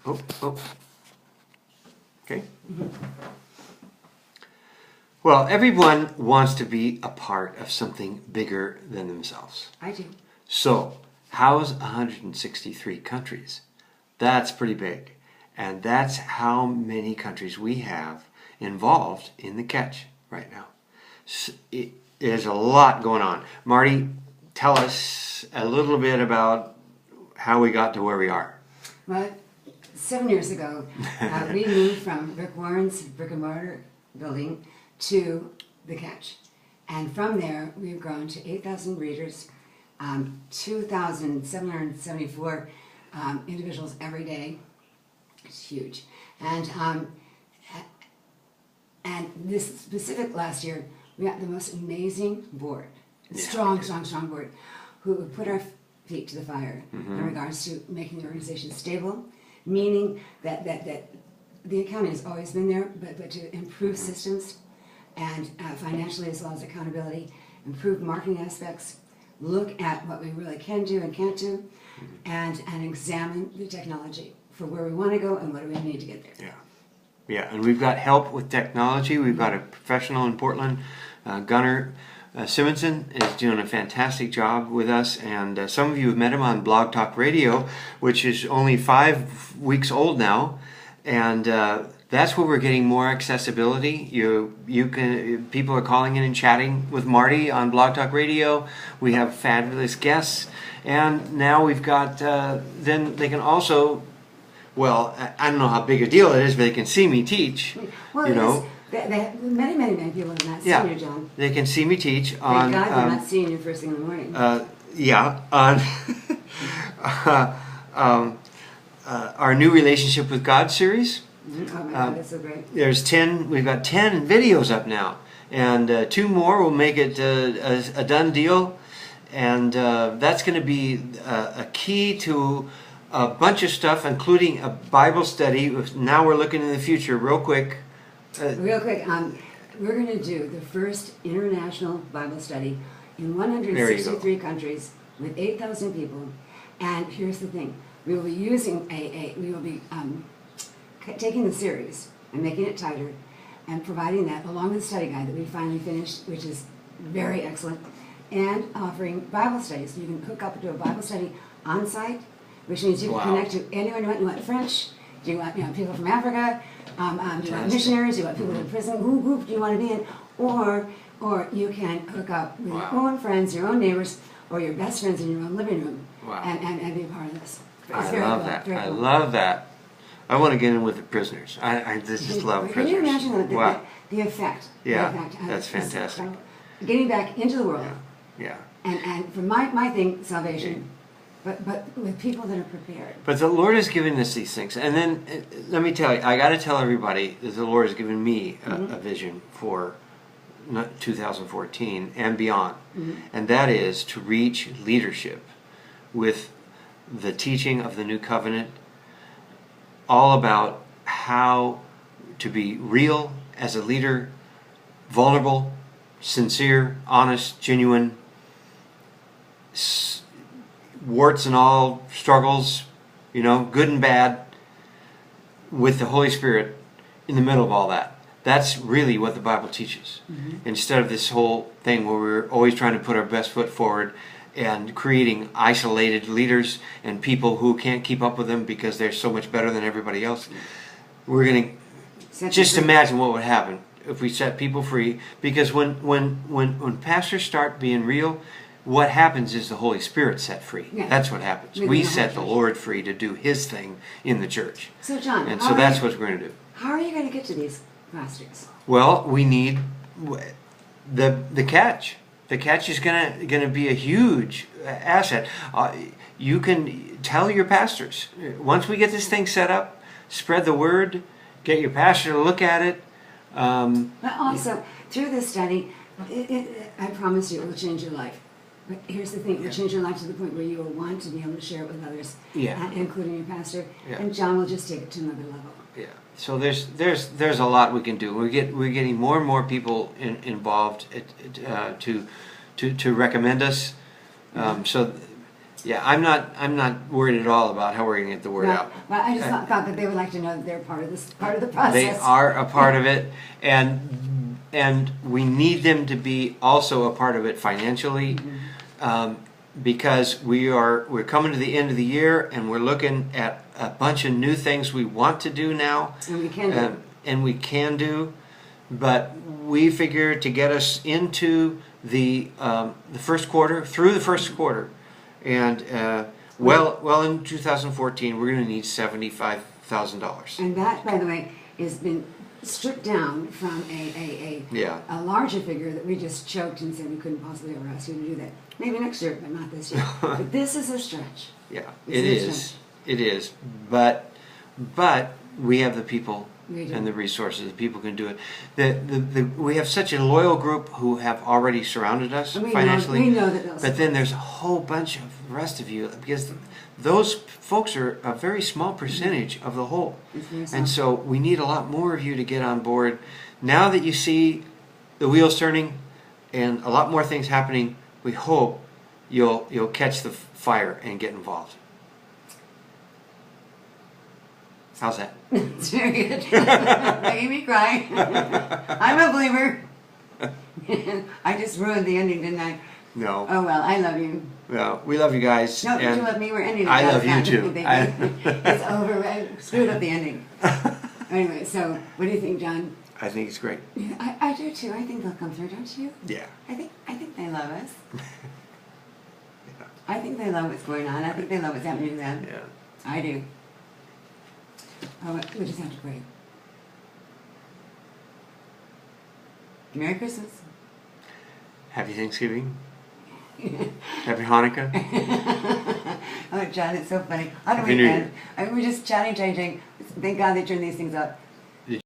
Oh, oh. Okay. Well, everyone wants to be a part of something bigger than themselves. I do. So, how's 163 countries? That's pretty big. And that's how many countries we have involved in the catch right now. There's a lot going on. Marty, tell us a little bit about how we got to where we are. Well, 7 years ago, we moved from Rick Warren's brick and mortar building to the catch. And from there, we've grown to 8,000 readers, 2,774 individuals every day. It's huge. And this specific last year, we got the most amazing board, strong board, who would put our feet to the fire in regards to making the organization stable, meaning that the accounting has always been there, but to improve systems and financially as well as accountability, improve marketing aspects, look at what we really can do and can't do, and examine the technology for where we want to go and what do we need to get there. Yeah, and we've got help with technology. We've got a professional in Portland, Gunnar Simonson is doing a fantastic job with us, and some of you have met him on Blog Talk Radio, which is only 5 weeks old now, and that's where we're getting more accessibility. People are calling in and chatting with Marty on Blog Talk Radio. We have fabulous guests, and now we've got. Then they can also, well, I don't know how big a deal it is, but they can see me teach. Well, you know, many people have not seen you, John. They can see me teach on. Thank God they're not seeing you first thing in the morning. On our new Relationship with God series. Oh my God, that's so great. We've got 10 videos up now, and 2 more will make it a done deal, and that's going to be a key to a bunch of stuff, including a Bible study. Now we're looking in the future, real quick. We're going to do the first international Bible study in 163 countries with 8,000 people, and here's the thing: we will be using taking the series and making it tighter and providing that along with the study guide that we finally finished, which is very excellent, and offering Bible studies. You can hook up to a Bible study on site, which means you can connect to anyone you want. You want French? Do you want people from Africa? Do you want missionaries? Do you want people in prison? Who group do you want to be in? Or you can hook up with your own friends, your own neighbors, or your best friends in your own living room and be a part of this. I love that. I love that. I want to get in with the prisoners. I just love prisoners. Can you imagine the effect? Yeah, the effect that's fantastic. Getting back into the world. Yeah. And for my thing, salvation. But with people that are prepared. But the Lord has given us these things. And then, let me tell you, I got to tell everybody that the Lord has given me a vision for 2014 and beyond. And that is to reach leadership with the teaching of the New Covenant, all about how to be real as a leader, vulnerable, sincere, honest, genuine, warts and all, struggles, good and bad, with the Holy Spirit in the middle of all that. That's really what the Bible teaches. Instead of this whole thing where we're always trying to put our best foot forward and creating isolated leaders and people who can't keep up with them because they're so much better than everybody else. We're going to just imagine what would happen if we set people free. Because when pastors start being real, what happens is the Holy Spirit set free. Yeah. That's what happens. We set the Lord free to do His thing in the church. So John, and so that's what we're going to do. How are you going to get to these pastors? Well, we need the catch. The catch is going to be a huge asset. You can tell your pastors. Once we get this thing set up, spread the word, get your pastor to look at it. But also, through this study, I promise you it will change your life. But here's the thing, it will change your life to the point where you will want to be able to share it with others, including your pastor, and John will just take it to another level. Yeah. So there's a lot we can do. We're getting more and more people involved to recommend us. So Yeah, I'm not worried at all about how we're going to get the word No, out. but I just thought that they would like to know that they're part of this, part of the process. They are a part of it, and we need them to be also a part of it financially, because we're coming to the end of the year, and we're looking at a bunch of new things we want to do now, And we can do. but we figure to get us into the first quarter, through the first quarter, and well in 2014, we're going to need $75,000. And that, by the way, has been stripped down from a larger figure that we just choked and said we couldn't possibly ever ask you to do that. Maybe next year, but not this year. But this is a stretch. Yeah, it is. It is. But we have the people and the resources. The people can do it. We have such a loyal group who have already surrounded us financially. We know that. But then there's a whole bunch of the rest of you, because those folks are a very small percentage of the whole. And so we need a lot more of you to get on board. Now that you see the wheels turning and a lot more things happening, we hope you'll catch the fire and get involved. How's that? It's very good. Making me cry. I'm a believer. I just ruined the ending, didn't I? No. Oh well, I love you. Well, we love you guys. No, you love me. We're ending it. I love you too. It's over. I screwed up the ending. Anyway, so what do you think, John? I think it's great. Yeah, I do too. I think they'll come through, don't you? Yeah. I think they love us. Yeah. I think they love what's going on. I think they love what's happening to them. Yeah. I do. Oh, we just have to pray. Merry Christmas. Happy Thanksgiving. Happy Hanukkah. Oh, John, it's so funny. How do Happy we New end? Year. I mean, we're just chatting. Thank God they turn these things up.